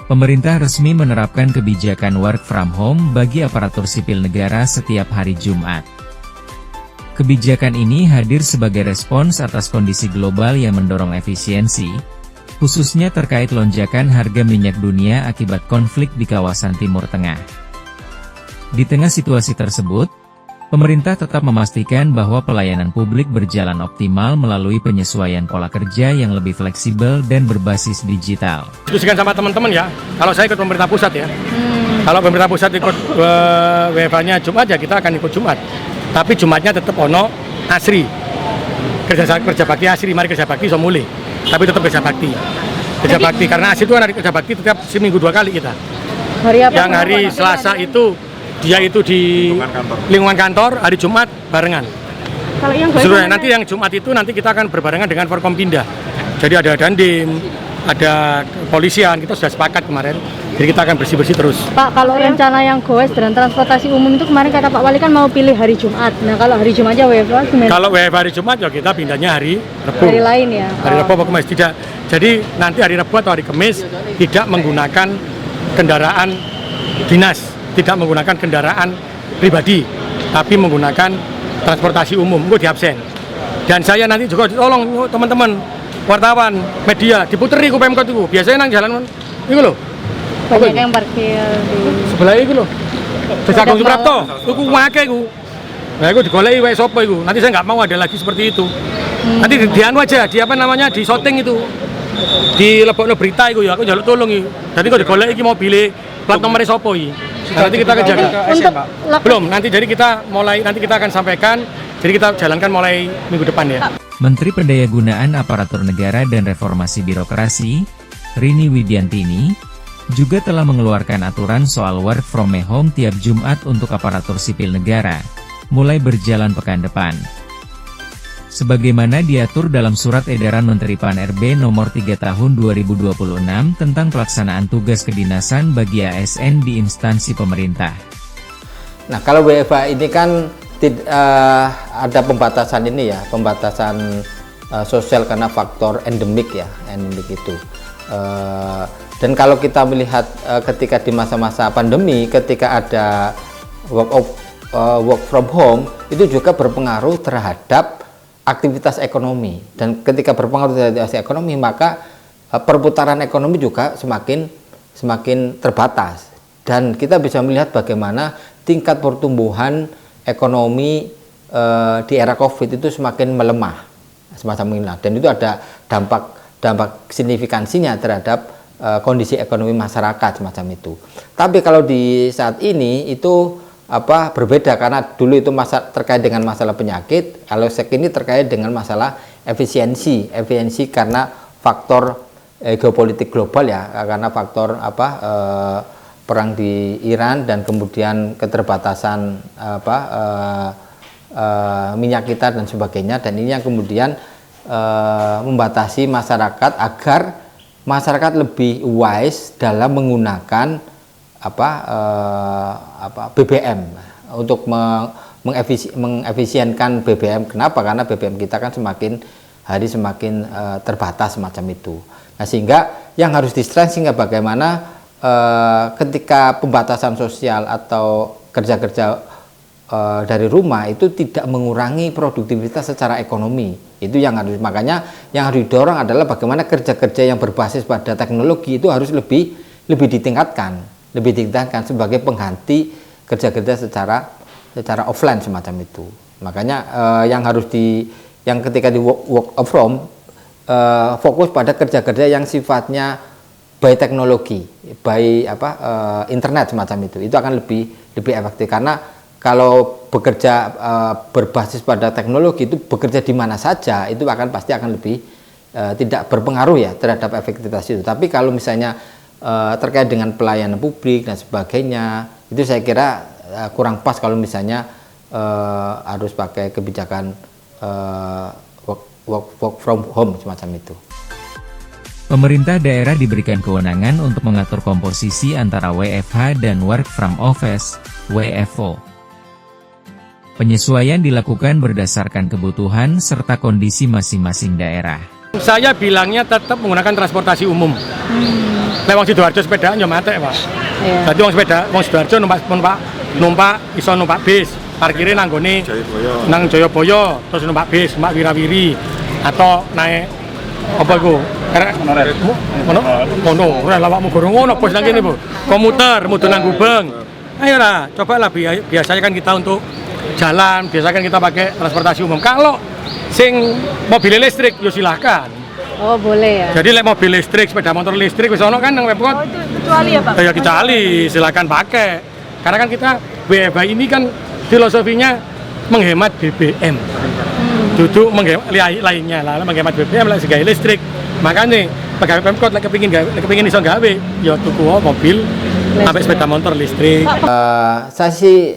Pemerintah resmi menerapkan kebijakan work from home bagi aparatur sipil negara setiap hari Jumat. Kebijakan ini hadir sebagai respons atas kondisi global yang mendorong efisiensi, khususnya terkait lonjakan harga minyak dunia akibat konflik di kawasan Timur Tengah. Di tengah situasi tersebut, pemerintah tetap memastikan bahwa pelayanan publik berjalan optimal melalui penyesuaian pola kerja yang lebih fleksibel dan berbasis digital. Diskusikan sama teman-teman ya, kalau saya ikut pemerintah pusat ya. Kalau pemerintah pusat ikut WFH-nya Jumat ya kita akan ikut Jumat. Tapi Jumatnya tetap ono asri. Kerja bakti asri, mari kerja bakti so mulai. Tapi tetap kerja bakti. Kerja bakti karena asri itu hari kerja bakti tetap seminggu 2 kali kita. Hari apa? Yang hari Selasa itu dia itu di lingkungan kantor, hari Jumat barengan. Kalau yang nanti yang Jumat itu nanti kita akan berbarengan dengan Forkompinda. Jadi ada Dandim, ada kepolisian, kita sudah sepakat kemarin. Jadi kita akan bersih-bersih terus. Pak, kalau rencana yang goes dan transportasi umum itu kemarin kata Pak Wali kan mau pilih hari Jumat. Nah kalau hari Jumat aja WFH gimana? Kalau WFH hari Jumat ya kita pindahnya hari Rabu. Hari lain ya? Hari Rabu atau Kamis tidak. Jadi nanti hari Rabu atau hari Kamis tidak menggunakan kendaraan dinas, tidak menggunakan kendaraan pribadi, tapi menggunakan transportasi umum. Gue di absen. Dan saya nanti juga tolong teman-teman wartawan, media diputeri ku Pemkot itu. Biasanya nang jalan itu loh. Banyak yang parkir di sebelah itu loh. Jagung Suprapto, itu ngake itu. Nah, itu digoleki wae sapa itu. Nanti saya nggak mau ada lagi seperti itu. Nanti dianu aja, di apa namanya, di shooting itu. Di lebokno berita itu ya, aku njaluk tolong itu. Jadi kok digoleki iki mobil plat nomornya sapa iki. Nanti kita kejar. Belum, nanti jadi kita mulai, nanti kita akan sampaikan. Jadi kita jalankan mulai minggu depan ya. Menteri Pendayagunaan Aparatur Negara dan Reformasi Birokrasi, Rini Widiantini, juga telah mengeluarkan aturan soal work from home tiap Jumat untuk aparatur sipil negara, mulai berjalan pekan depan. Sebagaimana diatur dalam Surat Edaran Menteri Pan-RB Nomor 3 Tahun 2026 tentang pelaksanaan tugas kedinasan bagi ASN di instansi pemerintah. Nah, kalau WFH ini kan ada pembatasan ini ya, pembatasan sosial karena faktor endemik ya, endemik itu. Dan kalau kita melihat ketika di masa-masa pandemi, ketika ada work from home, itu juga berpengaruh terhadap aktivitas ekonomi. Dan ketika berpengaruh terhadap aktivitas ekonomi, maka perputaran ekonomi juga semakin terbatas. Dan kita bisa melihat bagaimana tingkat pertumbuhan ekonomi di era COVID itu semakin melemah, semacam inilah. Dan itu ada dampak signifikansinya terhadap kondisi ekonomi masyarakat semacam itu. Tapi kalau di saat ini itu berbeda karena dulu itu terkait dengan masalah penyakit, kalau ini terkait dengan masalah efisiensi karena faktor geopolitik global ya, karena faktor perang di Iran dan kemudian keterbatasan minyak kita dan sebagainya, dan ini yang kemudian membatasi masyarakat agar masyarakat lebih wise dalam menggunakan BBM untuk mengefisienkan BBM. Kenapa? Karena BBM kita kan semakin hari semakin terbatas semacam itu. Nah, sehingga yang harus di-stress sehingga bagaimana ketika pembatasan sosial atau kerja-kerja dari rumah itu tidak mengurangi produktivitas secara ekonomi. Itu yang harus, makanya yang harus didorong adalah bagaimana kerja-kerja yang berbasis pada teknologi itu harus lebih ditingkatkan sebagai pengganti kerja-kerja secara offline semacam itu. Makanya yang ketika di work from fokus pada kerja-kerja yang sifatnya by teknologi, by internet semacam itu akan lebih efektif. Karena kalau bekerja berbasis pada teknologi itu bekerja di mana saja itu pasti akan lebih tidak berpengaruh ya terhadap efektivitas itu. Tapi kalau misalnya terkait dengan pelayanan publik dan sebagainya, itu saya kira kurang pas kalau misalnya harus pakai kebijakan work from home semacam itu. Pemerintah daerah diberikan kewenangan untuk mengatur komposisi antara WFH dan Work from Office, WFO. Penyesuaian dilakukan berdasarkan kebutuhan serta kondisi masing-masing daerah. Saya bilangnya tetap menggunakan transportasi umum. Lewat Sidoarjo sepedaan ya mate, Pak. Iya. Jadi wong Sidoarjo numpak iso numpak bis, parkirnya nanggone nang Jayabaya, terus numpak bis, numpak Wirawiri atau naik apa iku? Ngono, ora lawakmu gorong ngono bos nang kene, Bu. Komuter mudhun nang Gubeng. Ayolah, cobalah biasanya kan kita untuk jalan, biasanya kan kita pakai transportasi umum. Kalau sing mobil listrik yo silahkan. Oh, boleh ya. Jadi mobil listrik, sepeda motor listrik wis ono kan nang Pemkot. Oh, itu kecuali ya, Pak? Ya kecuali silakan pakai. Karena kan kita WFH ini kan filosofinya menghemat BBM. Duduk menghemat lainnya lah, menghemat BBM lah segala listrik. Makanya pegawai Pemkot lek kepingin iso gawe ya tuku mobil sampai sepeda motor listrik. Saya sih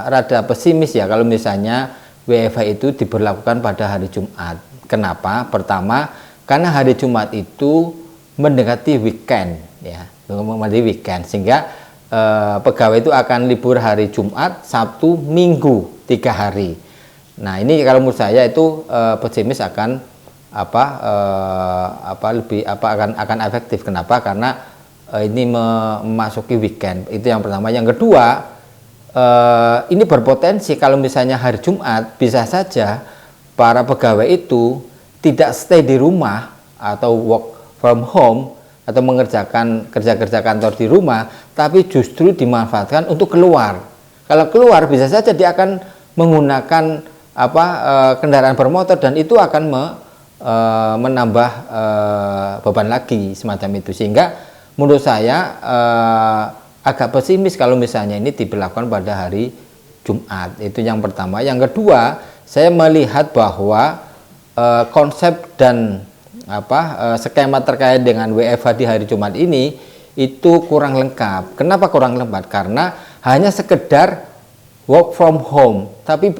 rada pesimis ya kalau misalnya WFH itu diberlakukan pada hari Jumat. Kenapa? Pertama, karena hari Jumat itu mendekati weekend, ya, mendekati weekend, sehingga pegawai itu akan libur hari Jumat, Sabtu, Minggu, 3 hari. Nah, ini kalau menurut saya itu pesimis akan akan efektif. Kenapa? Karena ini memasuki weekend. Itu yang pertama. Yang kedua, ini berpotensi kalau misalnya hari Jumat bisa saja para pegawai itu tidak stay di rumah atau work from home atau mengerjakan kerja-kerja kantor di rumah, tapi justru dimanfaatkan untuk keluar. Kalau keluar bisa saja dia akan menggunakan kendaraan bermotor dan itu akan menambah beban lagi semacam itu. Sehingga menurut saya agak pesimis kalau misalnya ini diberlakukan pada hari Jumat. Itu yang pertama. Yang kedua, saya melihat bahwa konsep dan skema terkait dengan WFH di hari Jumat ini itu kurang lengkap. Kenapa kurang lengkap? Karena hanya sekedar work from home, tapi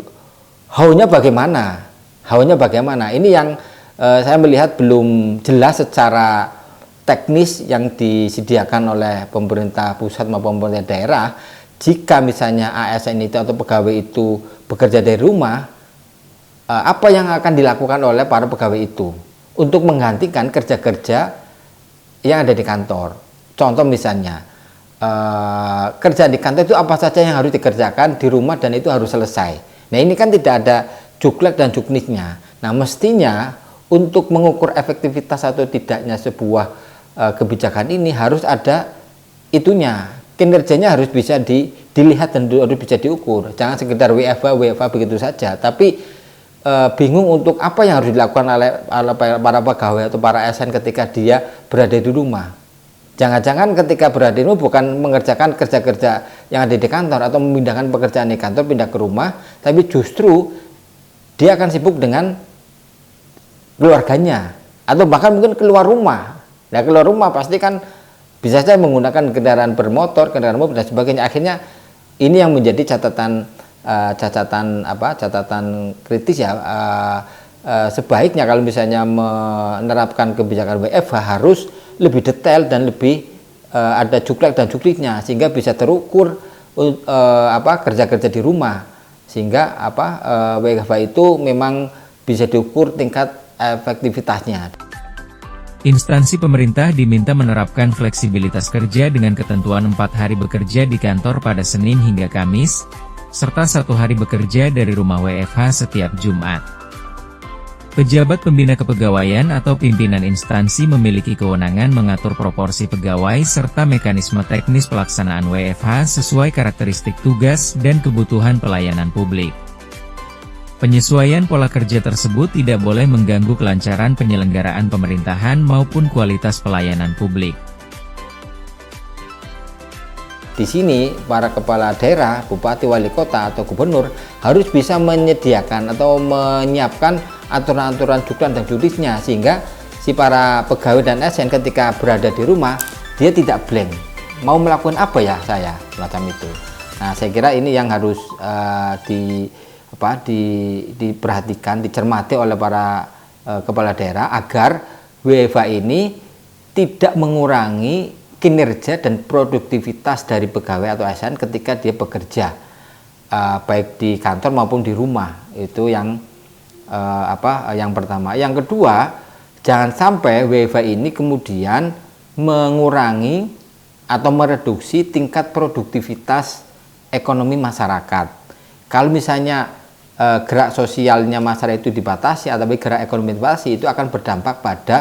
how-nya bagaimana? How-nya bagaimana? Ini yang saya melihat belum jelas secara teknis yang disediakan oleh pemerintah pusat maupun pemerintah daerah. Jika misalnya ASN itu atau pegawai itu bekerja dari rumah, apa yang akan dilakukan oleh para pegawai itu untuk menggantikan kerja-kerja yang ada di kantor. Contoh misalnya, kerja di kantor itu apa saja yang harus dikerjakan di rumah dan itu harus selesai. Nah, ini kan tidak ada juklek dan juknisnya. Nah, mestinya untuk mengukur efektivitas atau tidaknya sebuah kebijakan ini harus ada itunya, kinerjanya harus bisa dilihat dan harus bisa diukur. Jangan sekedar WFH begitu saja, tapi bingung untuk apa yang harus dilakukan oleh para pegawai atau para ASN ketika dia berada di rumah. Jangan-jangan ketika berada di rumah bukan mengerjakan kerja-kerja yang ada di kantor atau memindahkan pekerjaan di kantor pindah ke rumah, tapi justru dia akan sibuk dengan keluarganya atau bahkan mungkin keluar rumah. Nah, keluar rumah pasti kan bisa saja menggunakan kendaraan bermotor, kendaraan mobil dan sebagainya. Akhirnya ini yang menjadi catatan kritis ya. Sebaiknya kalau misalnya menerapkan kebijakan WFH harus lebih detail dan lebih ada juklek dan jukliknya sehingga bisa terukur kerja-kerja di rumah, sehingga WFH itu memang bisa diukur tingkat efektivitasnya. Instansi pemerintah diminta menerapkan fleksibilitas kerja dengan ketentuan 4 hari bekerja di kantor pada Senin hingga Kamis, serta 1 hari bekerja dari rumah WFH setiap Jumat. Pejabat pembina kepegawaian atau pimpinan instansi memiliki kewenangan mengatur proporsi pegawai serta mekanisme teknis pelaksanaan WFH sesuai karakteristik tugas dan kebutuhan pelayanan publik. Penyesuaian pola kerja tersebut tidak boleh mengganggu kelancaran penyelenggaraan pemerintahan maupun kualitas pelayanan publik. Di sini para kepala daerah, bupati, wali kota atau gubernur harus bisa menyediakan atau menyiapkan aturan-aturan juklek dan juknisnya sehingga si para pegawai dan ASN ketika berada di rumah dia tidak blank. Mau melakukan apa ya saya semacam itu. Nah, saya kira ini yang harus diperhatikan, dicermati oleh para kepala daerah agar WFH ini tidak mengurangi kinerja dan produktivitas dari pegawai atau ASN ketika dia bekerja baik di kantor maupun di rumah. Itu yang Yang pertama. Yang kedua, jangan sampai WFH ini kemudian mengurangi atau mereduksi tingkat produktivitas ekonomi masyarakat. Kalau misalnya gerak sosialnya masyarakat itu dibatasi atau gerak ekonomi dibatasi, itu akan berdampak pada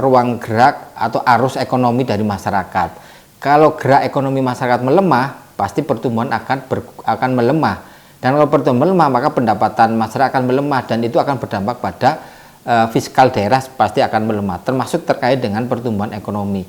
ruang gerak atau arus ekonomi dari masyarakat. Kalau gerak ekonomi masyarakat melemah, pasti pertumbuhan akan melemah. Dan kalau pertumbuhan melemah, maka pendapatan masyarakat akan melemah, dan itu akan berdampak pada fiskal daerah pasti akan melemah, termasuk terkait dengan pertumbuhan ekonomi.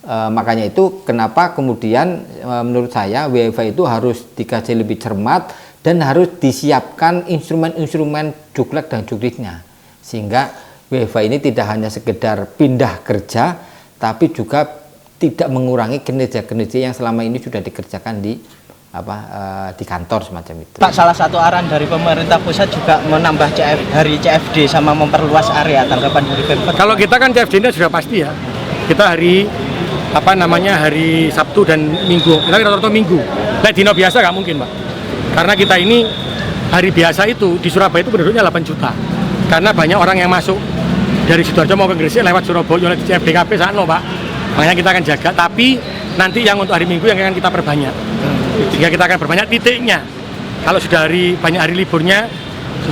Makanya itu kenapa kemudian menurut saya WFH itu harus dikaji lebih cermat dan harus disiapkan instrumen-instrumen juklek dan jukliknya, sehingga WFH ini tidak hanya sekedar pindah kerja, tapi juga tidak mengurangi kinerja-kinerja yang selama ini sudah dikerjakan di kantor semacam itu. Pak, salah satu arahan dari pemerintah pusat juga menambah hari CFD sama memperluas area. Tanggapan dari Pemkot? Kalau kita kan CFD-nya sudah pasti ya. Kita hari Sabtu dan Minggu. Kita rata-rata Minggu. Nah, dino biasa nggak mungkin, Pak. Karena kita ini hari biasa itu di Surabaya itu penduduknya 8 juta. Karena banyak orang yang masuk dari Sidoarjo mau ke Gresik lewat Surabaya, lewat CFDKP sana, Pak. Makanya kita akan jaga. Tapi nanti yang untuk hari Minggu yang akan kita perbanyak. Jika kita akan perbanyak titiknya. Kalau sudah banyak hari liburnya,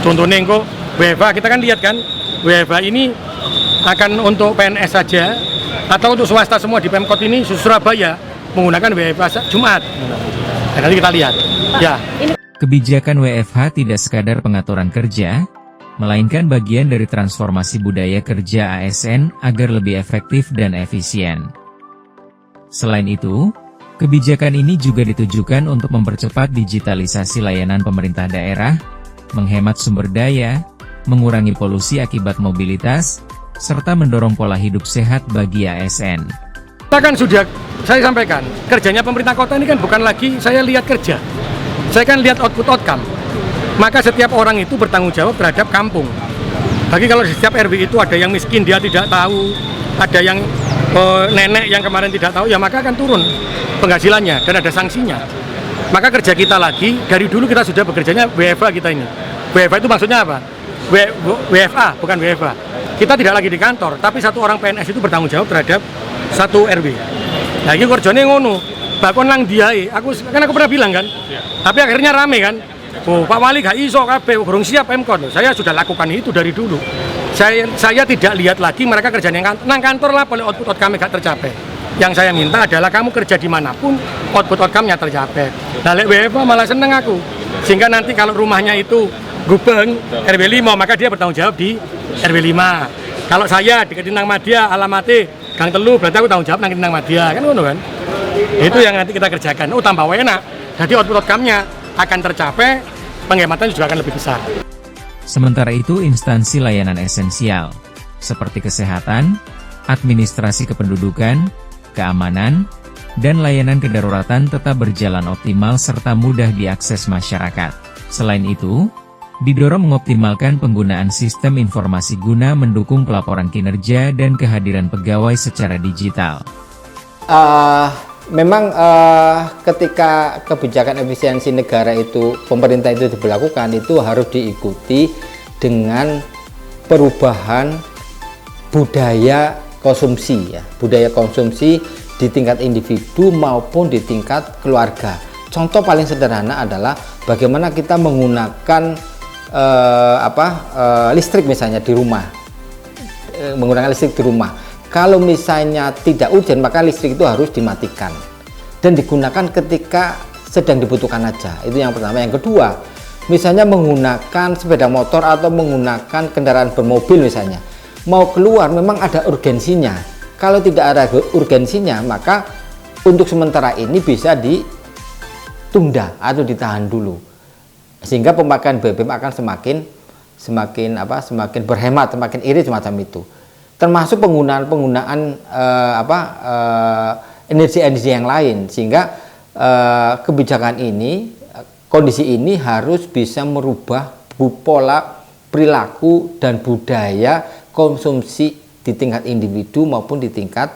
contohnya engko WFH, kita kan lihat kan, WFH ini akan untuk PNS saja atau untuk swasta semua di Pemkot ini Surabaya menggunakan WFH Jumat. Nah, nanti kita lihat. Ya. Kebijakan WFH tidak sekadar pengaturan kerja, melainkan bagian dari transformasi budaya kerja ASN agar lebih efektif dan efisien. Selain itu, kebijakan ini juga ditujukan untuk mempercepat digitalisasi layanan pemerintah daerah, menghemat sumber daya, mengurangi polusi akibat mobilitas, serta mendorong pola hidup sehat bagi ASN. Kita kan sudah, saya sampaikan, kerjanya pemerintah kota ini kan bukan lagi saya lihat kerja, saya kan lihat outcome. Maka setiap orang itu bertanggung jawab terhadap kampung. Bagi kalau di setiap RW itu ada yang miskin, dia tidak tahu, ada yang nenek yang kemarin tidak tahu, ya maka akan turun penghasilannya dan ada sanksinya. Maka kerja kita lagi, dari dulu kita sudah bekerjanya WFH kita ini. WFH itu maksudnya apa? WFA, bukan WFH. Kita tidak lagi di kantor, tapi satu orang PNS itu bertanggung jawab terhadap satu RW. Nah ini kerjanya ngono, bakon lang diae. Aku pernah bilang kan, tapi akhirnya rame kan. Oh, Pak Wali gak iso kabeh, kurang siap Pemkot. Saya sudah lakukan itu dari dulu. Saya tidak lihat lagi mereka kerjanya nang kantor lah, boleh output kami gak tercapai. Yang saya minta adalah kamu kerja dimanapun, output kami tercapai. Nah, lek WFH malah seneng aku. Sehingga nanti kalau rumahnya itu Gubeng, RW 5, maka dia bertanggung jawab di RW 5. Kalau saya di Ketintang Madya, alamatnya Gang Telu, berarti aku tanggung jawab nang Ketintang Madya, kan ngono kan? Itu yang nanti kita kerjakan. Oh, tambah enak. Jadi output kami akan tercapai, penghematan juga akan lebih besar. Sementara itu instansi layanan esensial, seperti kesehatan, administrasi kependudukan, keamanan, dan layanan kedaruratan tetap berjalan optimal serta mudah diakses masyarakat. Selain itu, didorong mengoptimalkan penggunaan sistem informasi guna mendukung pelaporan kinerja dan kehadiran pegawai secara digital. Memang ketika kebijakan efisiensi negara itu, pemerintah itu diberlakukan, itu harus diikuti dengan perubahan budaya konsumsi, ya, budaya konsumsi di tingkat individu maupun di tingkat keluarga. Contoh paling sederhana adalah bagaimana kita menggunakan listrik misalnya di rumah, menggunakan listrik di rumah. Kalau misalnya tidak urgen, maka listrik itu harus dimatikan dan digunakan ketika sedang dibutuhkan aja. Itu yang pertama. Yang kedua, misalnya menggunakan sepeda motor atau menggunakan kendaraan bermobil misalnya, mau keluar memang ada urgensinya. Kalau tidak ada urgensinya, maka untuk sementara ini bisa ditunda atau ditahan dulu, sehingga pemakaian BBM akan semakin berhemat, semakin irit semacam itu. Termasuk penggunaan energi-energi yang lain, sehingga kebijakan ini, kondisi ini harus bisa merubah pola perilaku dan budaya konsumsi di tingkat individu maupun di tingkat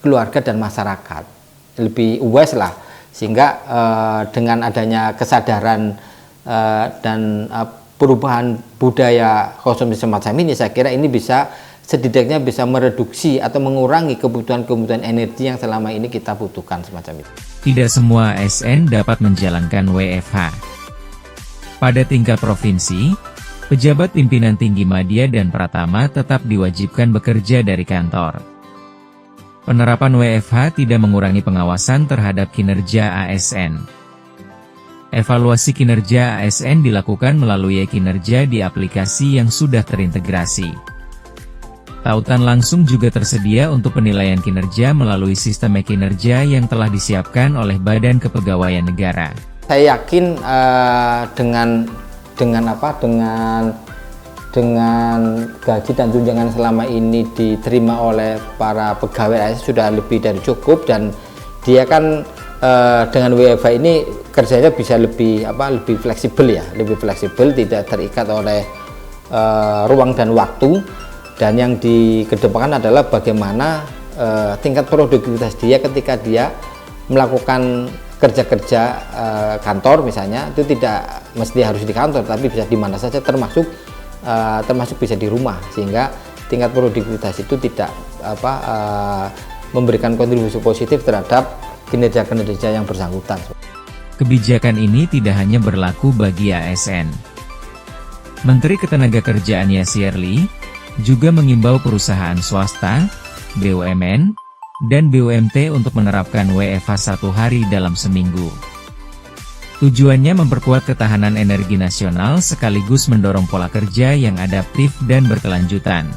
keluarga dan masyarakat, lebih luas lah, sehingga dengan adanya kesadaran dan perubahan budaya konsumsi semacam ini, saya kira ini bisa setidaknya bisa mereduksi atau mengurangi kebutuhan-kebutuhan energi yang selama ini kita butuhkan semacam itu. Tidak semua ASN dapat menjalankan WFH. Pada tingkat provinsi, pejabat pimpinan tinggi media dan pratama tetap diwajibkan bekerja dari kantor. Penerapan WFH tidak mengurangi pengawasan terhadap kinerja ASN. Evaluasi kinerja ASN dilakukan melalui kinerja di aplikasi yang sudah terintegrasi. Tautan langsung juga tersedia untuk penilaian kinerja melalui sistem kinerja yang telah disiapkan oleh Badan Kepegawaian Negara. Saya yakin dengan gaji dan tunjangan selama ini diterima oleh para pegawai ASN sudah lebih dari cukup, dan dia kan dengan WFH ini kerjanya bisa lebih fleksibel ya, lebih fleksibel, tidak terikat oleh ruang dan waktu. Dan yang dikedepankan adalah bagaimana tingkat produktivitas dia ketika dia melakukan kerja-kerja kantor misalnya, itu tidak mesti harus di kantor, tapi bisa di mana saja, termasuk bisa di rumah, sehingga tingkat produktivitas itu tidak memberikan kontribusi positif terhadap kinerja-kinerja yang bersangkutan. Kebijakan ini tidak hanya berlaku bagi ASN. Menteri Ketenagakerjaan Yasir Lee juga mengimbau perusahaan swasta, BUMN, dan BUMT untuk menerapkan WFH 1 hari dalam seminggu. Tujuannya memperkuat ketahanan energi nasional sekaligus mendorong pola kerja yang adaptif dan berkelanjutan.